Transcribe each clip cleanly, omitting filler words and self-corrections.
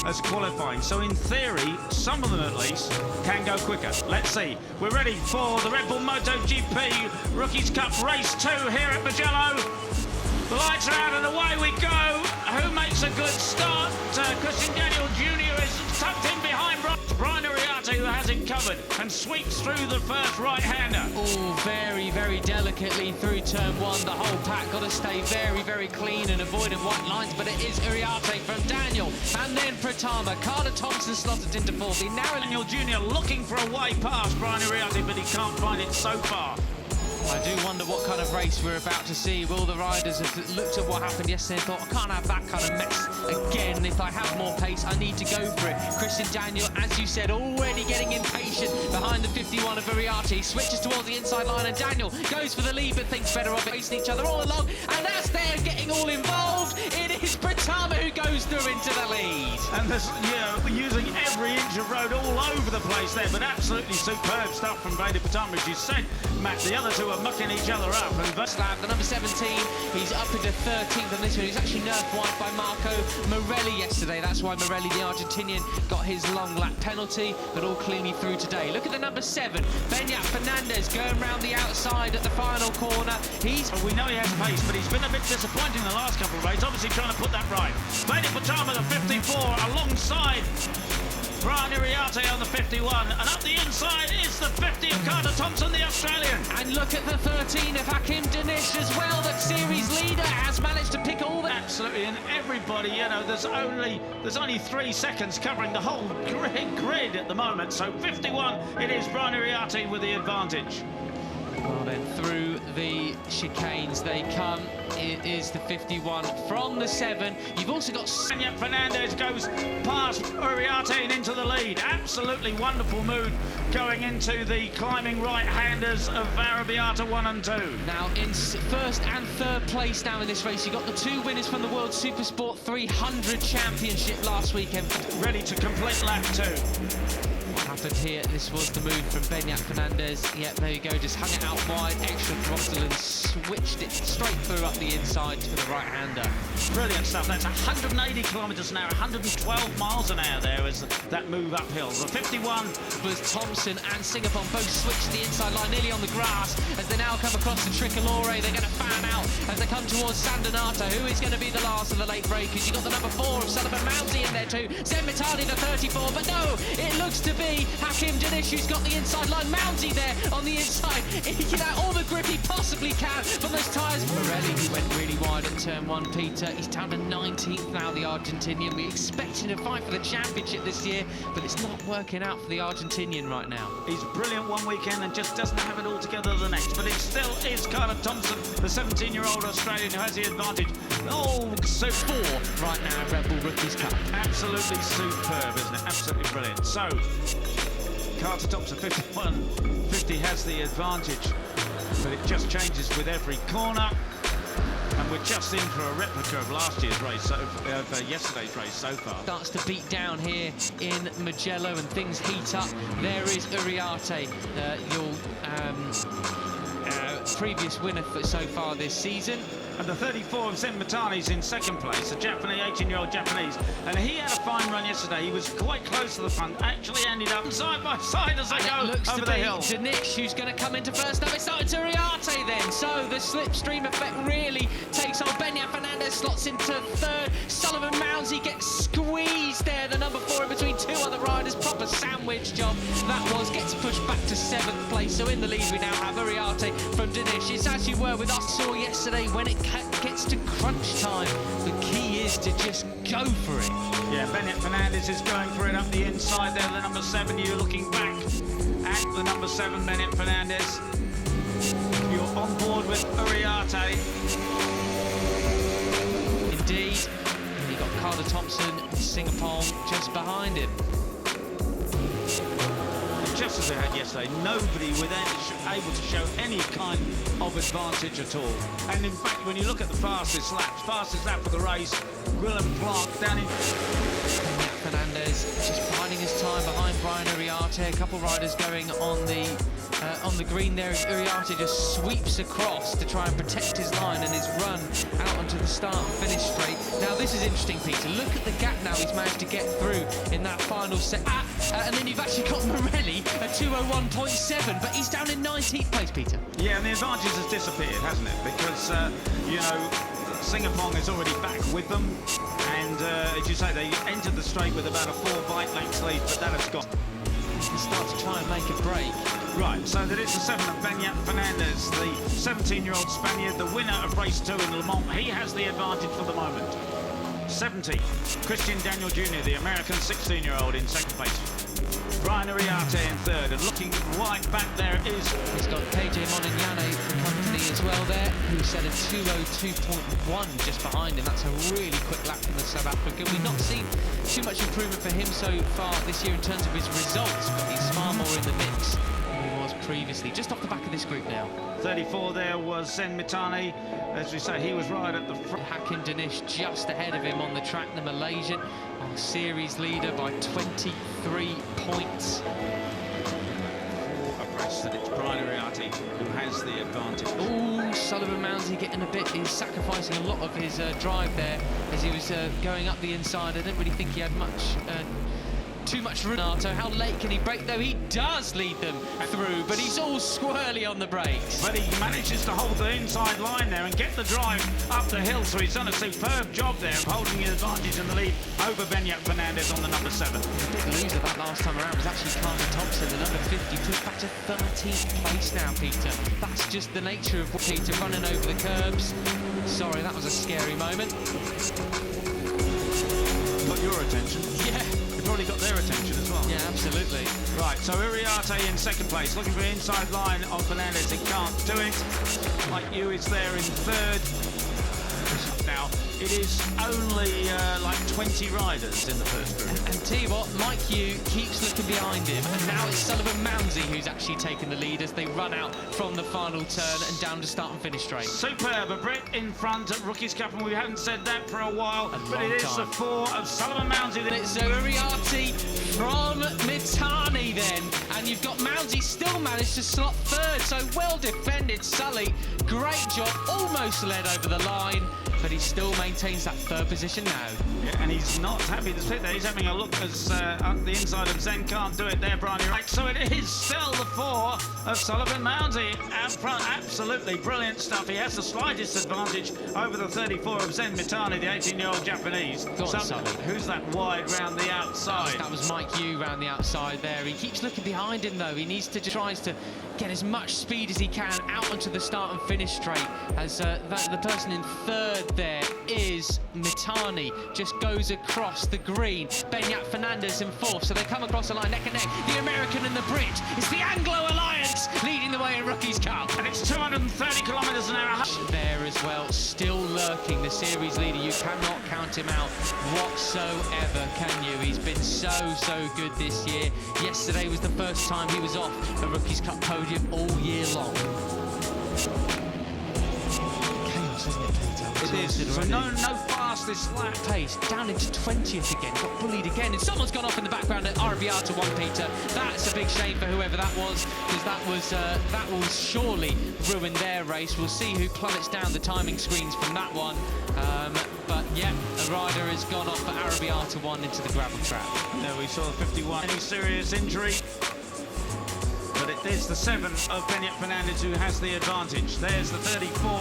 as qualifying. So in theory, some of them at least can go quicker. Let's see. We're ready for the Red Bull MotoGP Rookies Cup Race 2 here at Mugello. The lights are out and away we go. Who makes a good start? Christian Daniel Jr. is tucked in behind Brian Ariarte, who has it covered and sweeps through the first right-hander. Oh, very, very delicately through turn one. The whole pack got to stay very, very clean and avoiding white lines, but it is Ariarte from Daniel. And then Pratama. Carter Thompson slotted into fourth. Now Daniel Jr. looking for a way past Brian Ariarte, but he can't find it so far. I do wonder what kind of race we're about to see. Will the riders have looked at what happened yesterday and thought, I can't have that kind of mess again. If I have more pace, I need to go for it. Christian Daniel, as you said, already getting impatient behind the 51 of Ariarte. Switches towards the inside line and Daniel goes for the lead but thinks better of it. Facing each other all along, and as they're getting all involved, it is Pratama who goes through into the lead. And this, using every inch of road all over the place there, but absolutely superb stuff from Veda Pratama, as you said, Matt. The other two are mucking each other up. And Slab, the number 17, he's up into 13th on this one. He's actually nerfed wide by Marco Morelli yesterday. That's why Morelli, the Argentinian, got his long lap penalty, but all cleanly through today. Look at the number 7, Beñat Fernandez, going round the outside at the final corner. We know he has pace, but he's been a bit disappointing the last couple of races, obviously trying to put that right. Veda Pratama, the 54, alongside Brian Ariarte on the 51, and up the inside is the 50 of Carter Thompson, the Australian. And look at the 13 of Hakim Danish as well. The series leader has managed to pick all that. Absolutely, and everybody, there's only 3 seconds covering the whole grid at the moment. So 51, it is Brian Ariarte with the advantage. Well then, through the chicanes they come. It is the 51 from the 7. You've also got Beñat Fernandez goes past Ariarte and into the lead. Absolutely wonderful mood going into the climbing right-handers of Arabiata 1 and 2. Now in first and third place now in this race, you got the 2 winners from the World Supersport 300 Championship last weekend. Ready to complete lap 2. Happened here, this was the move from Beñat Fernandez. Yep, there you go, just hung it out wide, extra throttle and switched it straight through up the inside to the right-hander. Brilliant stuff. That's 180 kilometres an hour, 112 miles an hour there as that move uphill. The 51 was Thompson and Singapore both switched to the inside line, nearly on the grass. As they now come across the Tricolore, they're going to fan out as they come towards San Donato, who is going to be the last of the late breakers. You've got the number 4 of Sullivan Mounty in there too. Zemmitani, the 34, but no, it looks to be Hakim Danish, who's got the inside line. Mounty there on the inside. He can have all the grip he possibly can from those tyres. Morelli, who went really wide at turn 1, Peter. He's down to 19th now, the Argentinian. We expected him to fight for the championship this year, but it's not working out for the Argentinian right now. He's brilliant one weekend and just doesn't have it all together the next, but it still is Carter Thompson, the 17-year-old Australian who has the advantage. Oh, so 4 right now, Red Bull Rookies Cup. Absolutely superb, isn't it? Absolutely brilliant. So, Carter Thompson, 51, 50 has the advantage, but it just changes with every corner. And we're just in for a replica of last year's race, yesterday's race so far. Starts to beat down here in Mugello and things heat up. There is Ariarte, your previous winner so far this season. And the 34 of Zemmitani's in second place, a Japanese, 18-year-old Japanese. And he had a fine run yesterday. He was quite close to the front, actually ended up side by side as they go over the hill. Danish, who's going to come into first up. It's started to Ariarte then. So the slipstream effect really takes on. Beñat Fernandez slots into third. Sullivan Mounty gets squeezed there. The number 4 in between 2 other riders. Proper sandwich job that was. Gets pushed back to 7th place. So in the lead we now have Ariarte from Danish. It's as you were with us saw yesterday when it gets to crunch time. The key is to just go for it. Yeah, Beñat Fernandez is going for it up the inside there. The number 7, you're looking back at the number 7, Beñat Fernandez. You're on board with Ariarte. Indeed. And you've got Carter Thompson and Singapore just behind him. racers they had yesterday, nobody was able to show any kind of advantage at all. And in fact, when you look at the fastest lap for the race, Willem Clark down in... Fernandez just biding his time behind Brian Uriarte. A couple riders going on the green there. Uriarte just sweeps across to try and protect his line and his run out onto the start and finish straight. Now this is interesting, Peter. Look at the gap now he's managed to get through in that final set. And then you've actually got Morelli at 2:01.7, but he's down in 19th place, Peter. Yeah, and the advantage has disappeared, hasn't it? Because, you know, Singapore is already back with them. And, as you say, they entered the straight with about a 4 bike length lead, but that has gone. He starts to try and make a break. Right, so that is the 7 of Beñat Fernandez, the 17-year-old Spaniard, the winner of race 2 in Le Mans. He has the advantage for the moment. 70, Christian Daniel Jr., the American 16-year-old in second place. Brian Uriarte in third, and looking wide back there is... He's got KJ Monignane for company as well there, who set a 2:02.1 just behind him. That's a really quick lap from the South African. We've not seen too much improvement for him so far this year in terms of his results, but he's far more in the mix than he was previously. Just off the back of this group now. 34 there was Zen Mitani. As we say, he was right at the front. Hakim Danish just ahead of him on the track, the Malaysian, our series leader by 23 points. Abreast, and it's Brian Uriarte who has the advantage. Oh, Sullivan Mounsey getting a bit, he's sacrificing a lot of his drive there as he was going up the inside. I don't really think he had too much Renato. How late can he brake, though? He does lead them through, but he's all squirrely on the brakes. But he manages to hold the inside line there and get the drive up the hill, so he's done a superb job there of holding his advantage in the lead over Beñat Fernandez on the number 7. The big loser that last time around was actually Carter Thompson, the number 50, pushed back to 13th place now, Peter. That's just the nature of Peter running over the curbs. Sorry, that was a scary moment. Got your attention? Yeah. Probably got their attention as well. Yeah, absolutely. Right, so Uriarte in second place, looking for the inside line of Fernandez. He can't do it. Mike Yu is there in third. Now, it is only like 20 riders in the first group. And tell you what, Mike Yu keeps looking behind him, and now it's Sullivan Mounsey who's actually taken the lead as they run out from the final turn and down to start and finish straight. Superb, a Brit in front at Rookies Cup, and we haven't said that for a while, but it is the 4 of Sullivan Mounsey. It's Uriarte from Mitani then, and you've got Mounsey still managed to slot third, so well defended Sully. Great job, almost led over the line, but he still maintains that third position now. Yeah, and he's not happy to sit there. He's having a look as up the inside of Zen can't do it there, Brian. Right, so it is still the 4 of Sullivan Mounsey out front. Absolutely brilliant stuff. He has the slightest advantage over the 34 of Zen Mitani, the 18-year-old Japanese. Go on, Sully. Who's that wide round the outside? That was Mike Yu round the outside there. He keeps looking behind him though. He needs to tries to get as much speed as he can out onto the start and finish straight. As the person in third there is Mitani, just goes across the green. Beñat Fernandez in fourth, so they come across the line neck and neck. The American and the Brit. It's the Anglo Alliance leading the way in Rookies Cup. And it's 230 kilometres an hour. There as well, still lurking, the series leader. You cannot count him out whatsoever, can you? He's been so good this year. Yesterday was the first time he was off a Rookies Cup podium all year long. Chaos, isn't it, Peter? It is. So no fastest lap. Pace down into 20th again, got bullied again, and someone's gone off in the background at RBR 1, Peter. That's a big shame for whoever that was, because that will surely ruin their race. We'll see who plummets down the timing screens from that one. But yeah, a rider has gone off for RBR 1 into the gravel trap. There we saw the 51. Any serious injury? But it is the 7 of Beñat Fernandez who has the advantage. There's the 34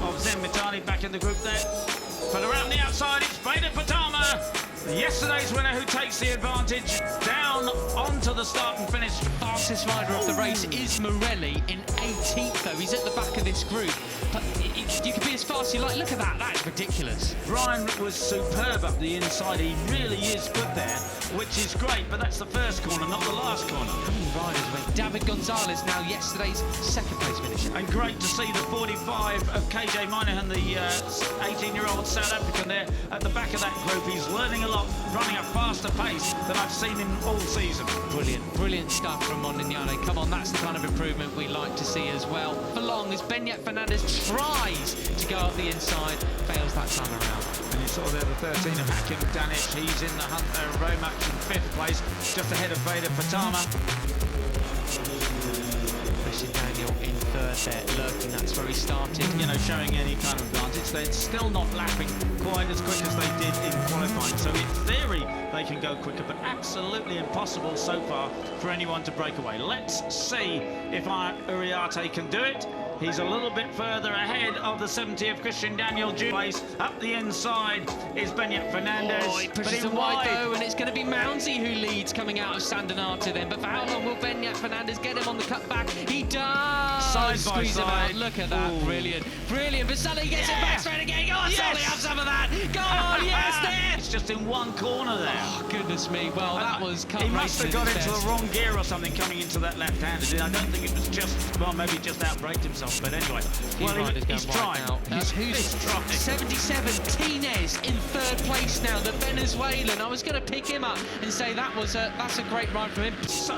of Zen Mitani back in the group there. But around the outside, it's Veda Pratama, yesterday's winner, who takes the advantage down onto the start and finish. Fastest rider of the race is Morelli in 18th, though. He's at the back of this group. But you can be as fast as you like. Look at that. That's ridiculous. Brian was superb up the inside. He really is good there, which is great. But that's the first corner, not the last corner. How many riders went David Gonzalez, now yesterday's second place finisher. And great to see the 45 of KJ Moynihan, the 18-year-old South African there at the back of that group. He's learning a lot, running a faster pace than I've seen him all season. Brilliant stuff from Mondignane. Come on, that's the kind of improvement we like to see as well. For long as Beñat Fernandez tries to go up the inside, fails that time around. And you saw there the 13 of Hakim Danish. He's in the hunt there, very much in 5th place, just ahead of Veda Pratama. Christian Daniel in 3rd there, lurking, that's where he started. You know, showing any kind of advantage. They're still not lapping quite as quick as they did in qualifying. So in theory, they can go quicker, but absolutely impossible so far for anyone to break away. Let's see if Uriarte can do it. He's a little bit further ahead of the 70 of Christian Daniel. Place up the inside is Beñat Fernandez. Oh, he pushes him wide though, and it's going to be Mounsey who leads coming out of Sandonata then. But for how long will Beñat Fernandez get him on the cutback? He does! Side Squeeze by him side. out. Look at that. Ooh. Brilliant. But Sully gets it back straight again. Go on, Yes. Sully, have some of that. Go on, yes, there! It's just in one corner there. Oh, goodness me. Well, that was cut He must have got into best. the wrong gear or something coming into that left-handed. I don't think it was just, well, maybe just outbraked himself. But anyway, he's trying. He's trying. 77, Tinez in 3rd place now, the Venezuelan. I was going to pick him up and say that's a great ride from him. So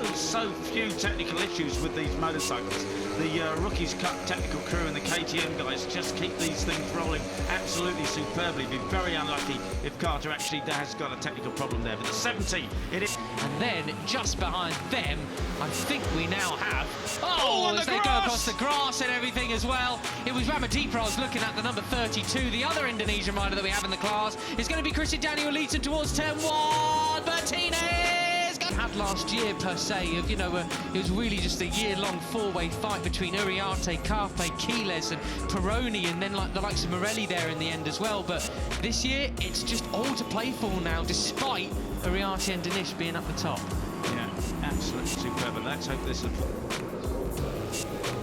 few technical issues with these motorcycles. The Rookies Cup technical crew and the KTM guys just keep these things rolling absolutely superbly. Be very unlucky if Carter actually has got a technical problem there. But the 70, it is. And then just behind them, I think we now have. Oh, as they go across the grass and everything as well. It was Ramadipra I was looking at, the number 32, the other Indonesian rider that we have in the class. It's going to be Christian Daniel leads him towards turn 1. Martinez had last year per se of, you know, it was really just a year-long four-way fight between Uriarte, Carpe, Quiles and Peroni, and then like the likes of Morelli there in the end as well. But this year it's just all to play for now, despite Uriarte and Danish being up the top. Yeah, absolutely superb. But let's hope this. Oh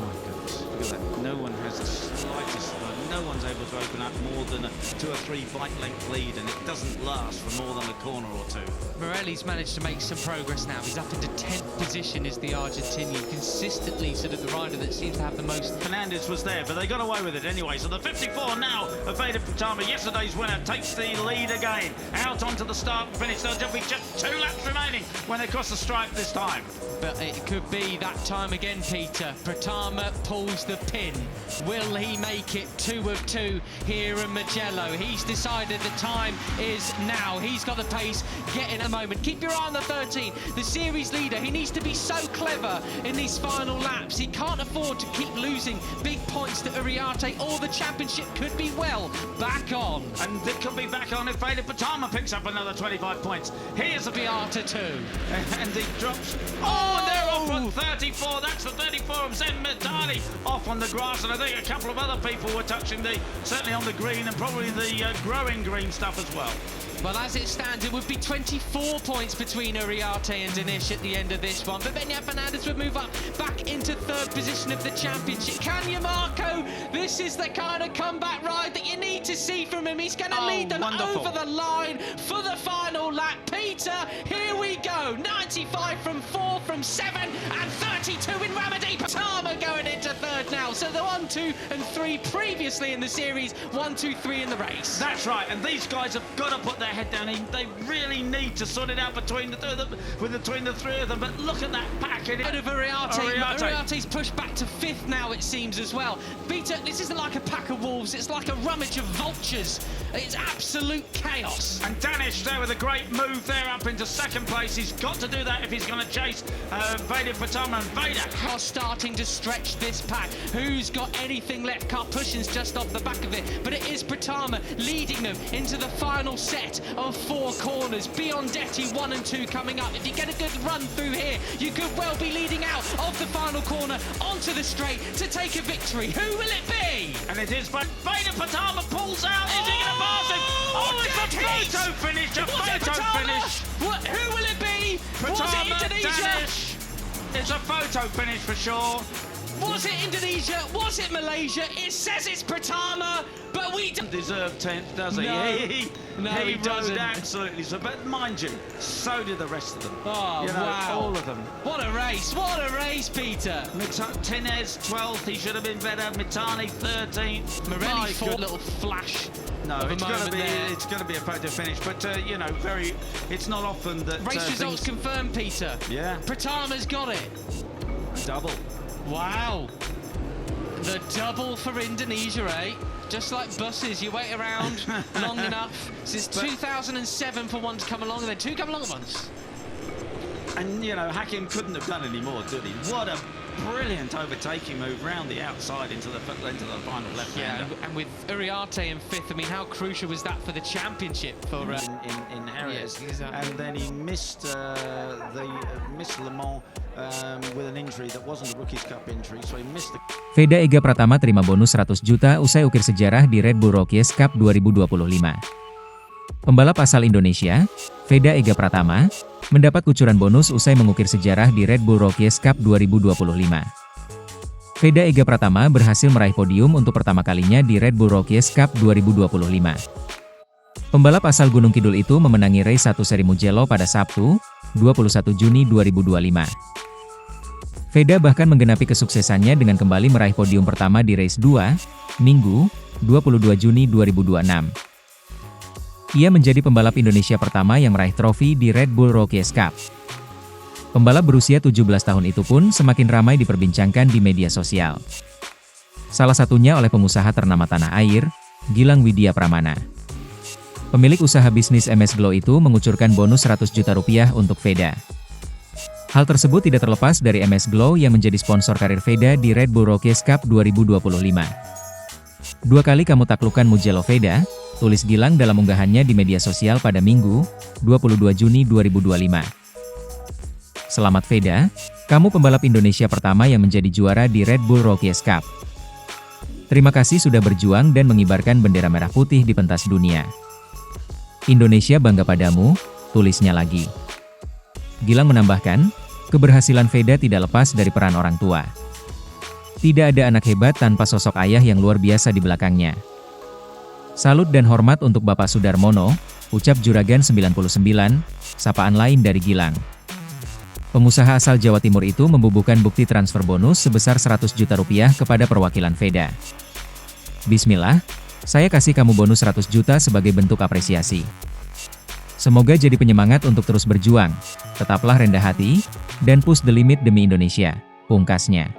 my goodness! Look at that. No one has the slightest. No one's able to open up more than a 2 or 3 bike length lead, and it doesn't last for more than a corner or two. Morelli's managed to make some progress now. He's up into 10th position as the Argentinian, consistently sort of the rider that seems to have the most. Fernandez was there, but they got away with it anyway. So the 54 now of Veda Pratama, yesterday's winner, takes the lead again. Out onto the start and finish. There'll be just 2 laps remaining when they cross the stripe this time. But it could be that time again, Peter. Pratama pulls the pin. Will he make it 2 of 2 here in Mugello? He's decided the time is now. He's got the pace. Get in a moment. Keep your eye on the 13. The series leader. He needs to be so clever in these final laps. He can't afford to keep losing big points to Uriarte, or the championship could be well back on. And it could be back on if Veda Pratama picks up another 25 points. Here's a Viata 2. And he drops. Oh, and they're off on 34. That's the 34 of Zen Medali off on the grass. And I think a couple of other people were touching certainly on the green and probably the growing green stuff as well. Well, as it stands, it would be 24 points between Uriarte and Danish at the end of this one. But Beñat Fernandez would move up back into 3rd position of the championship. Can you, Marco? This is the kind of comeback ride that you need to see from him. He's going to lead them over the line for the final lap. Peter, here we go. 95 from 4, from 7, and 32 in Ramadipra. Pratama going into 3rd now. So the 1, 2, and 3 previously in the series. 1, 2, 3 in the race. That's right. And these guys have got to put their head down. They really need to sort it out between the 2 of them, between the 3 of them. But look at that pack. Out of Uriarte's pushed back to 5th now, it seems, as well. Peter, this isn't like a pack of wolves. It's like a rummage of vultures. It's absolute chaos. And Danish there with a great move there up into 2nd place. He's got to do that if he's going to chase Veda Pratama. And Veda are starting to stretch this pack. Who's got anything left? Karpushin's just off the back of it, but it is Pratama leading them into the final set of 4 corners. Biondetti 1 and 2 coming up. If you get a good run through here, you could well be leading out of the final corner onto the straight to take a victory. Who will it be? And it is, but Veda Pratama pulls out. Is he going to pass him? Oh, it's a photo finish. A photo finish. Who will it be? Pratama, Was it Indonesia? Danish. It's a photo finish for sure. Was it Indonesia? Was it Malaysia? It says it's Pratama, but we don't deserve 10th, does he? No. He doesn't. rode absolutely so. But mind you, so did the rest of them. Oh, you know, wow. all of them. What a race, Peter. Tinez 12th, he should have been better. Mitani 13th. Morelli My fought a good- little flash. No, of a it's going to moment be there. it's going to be a photo finish, but you know, it's not often that Race results things- confirmed, Peter. Yeah. Pratama's got it. double. Wow. The double for Indonesia, eh? Just like buses, you wait around long enough. Since 2007 for one to come along, and then two come along at once. And you know, Hakim couldn't have done any more, did he? What a brilliant overtaking move round the outside into the final left-hander. Yeah, and with Uriarte in fifth, I mean, how crucial was that for the championship? For in Harris, Yes, exactly. and then he missed missed Le Mans with an injury that wasn't a Rookies Cup injury, so he missed the. Veda Ega Pratama terima bonus 100 juta usai ukir sejarah di Red Bull Rookies Cup 2025. Pembalap asal Indonesia, Veda Ega Pratama, mendapat kucuran bonus usai mengukir sejarah di Red Bull Rookies Cup 2025. Veda Ega Pratama berhasil meraih podium untuk pertama kalinya di Red Bull Rookies Cup 2025. Pembalap asal Gunung Kidul itu memenangi race 1 seri Mugello pada Sabtu, 21 Juni 2025. Veda bahkan menggenapi kesuksesannya dengan kembali meraih podium pertama di race 2, Minggu, 22 Juni 2026. Ia menjadi pembalap Indonesia pertama yang meraih trofi di Red Bull Rookies Cup. Pembalap berusia 17 tahun itu pun semakin ramai diperbincangkan di media sosial. Salah satunya oleh pengusaha ternama tanah air, Gilang Widya Pramana. Pemilik usaha bisnis MS Glow itu mengucurkan bonus 100 juta rupiah untuk Veda. Hal tersebut tidak terlepas dari MS Glow yang menjadi sponsor karir Veda di Red Bull Rookies Cup 2025. 2 kali kamu taklukkan Mugello Veda, tulis Gilang dalam unggahannya di media sosial pada Minggu, 22 Juni 2025. Selamat Veda, kamu pembalap Indonesia pertama yang menjadi juara di Red Bull Rookies Cup. Terima kasih sudah berjuang dan mengibarkan bendera merah putih di pentas dunia. Indonesia bangga padamu, tulisnya lagi. Gilang menambahkan, keberhasilan Veda tidak lepas dari peran orang tua. Tidak ada anak hebat tanpa sosok ayah yang luar biasa di belakangnya. Salut dan hormat untuk Bapak Sudarmono, ucap Juragan 99, sapaan lain dari Gilang. Pengusaha asal Jawa Timur itu membubuhkan bukti transfer bonus sebesar 100 juta rupiah kepada perwakilan Veda. Bismillah, saya kasih kamu bonus 100 juta sebagai bentuk apresiasi. Semoga jadi penyemangat untuk terus berjuang, tetaplah rendah hati, dan push the limit demi Indonesia, pungkasnya.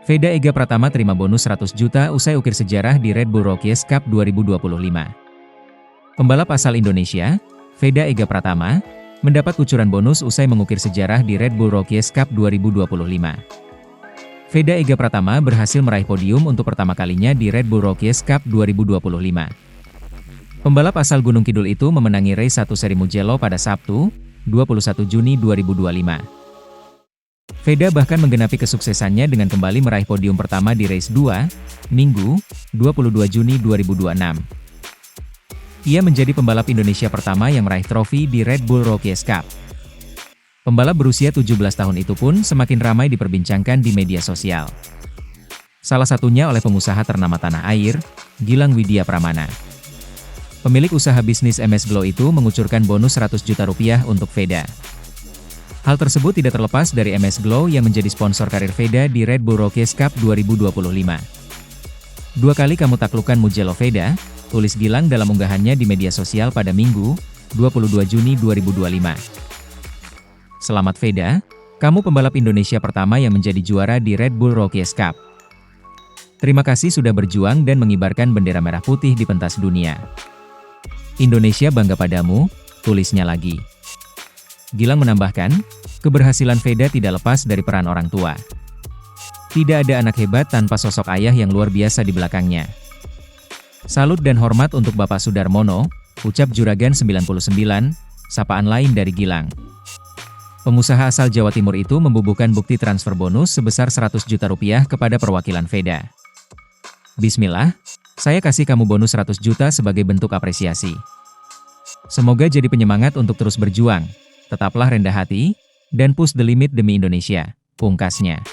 Veda Ega Pratama terima bonus 100 juta usai ukir sejarah di Red Bull Rookies Cup 2025. Pembalap asal Indonesia, Veda Ega Pratama, mendapat kucuran bonus usai mengukir sejarah di Red Bull Rookies Cup 2025. Veda Ega Pratama berhasil meraih podium untuk pertama kalinya di Red Bull Rookies Cup 2025. Pembalap asal Gunung Kidul itu memenangi race 1 seri Mugello pada Sabtu, 21 Juni 2025. Veda bahkan menggenapi kesuksesannya dengan kembali meraih podium pertama di race 2, Minggu, 22 Juni 2026. Ia menjadi pembalap Indonesia pertama yang meraih trofi di Red Bull Rookies Cup. Pembalap berusia 17 tahun itu pun semakin ramai diperbincangkan di media sosial. Salah satunya oleh pengusaha ternama tanah air, Gilang Widya Pramana. Pemilik usaha bisnis MS Glow itu mengucurkan bonus 100 juta rupiah untuk Veda. Hal tersebut tidak terlepas dari MS Glow yang menjadi sponsor karir Veda di Red Bull Rookies Cup 2025. 2 kali kamu taklukkan Mugello Veda, tulis Gilang dalam unggahannya di media sosial pada Minggu, 22 Juni 2025. Selamat Veda, kamu pembalap Indonesia pertama yang menjadi juara di Red Bull Rookies Cup. Terima kasih sudah berjuang dan mengibarkan bendera merah putih di pentas dunia. Indonesia bangga padamu, tulisnya lagi. Gilang menambahkan, keberhasilan Veda tidak lepas dari peran orang tua. Tidak ada anak hebat tanpa sosok ayah yang luar biasa di belakangnya. Salut dan hormat untuk Bapak Sudarmono, ucap Juragan 99, sapaan lain dari Gilang. Pengusaha asal Jawa Timur itu membubuhkan bukti transfer bonus sebesar 100 juta rupiah kepada perwakilan Veda. Bismillah, saya kasih kamu bonus 100 juta sebagai bentuk apresiasi. Semoga jadi penyemangat untuk terus berjuang, tetaplah rendah hati, dan push the limit demi Indonesia, pungkasnya.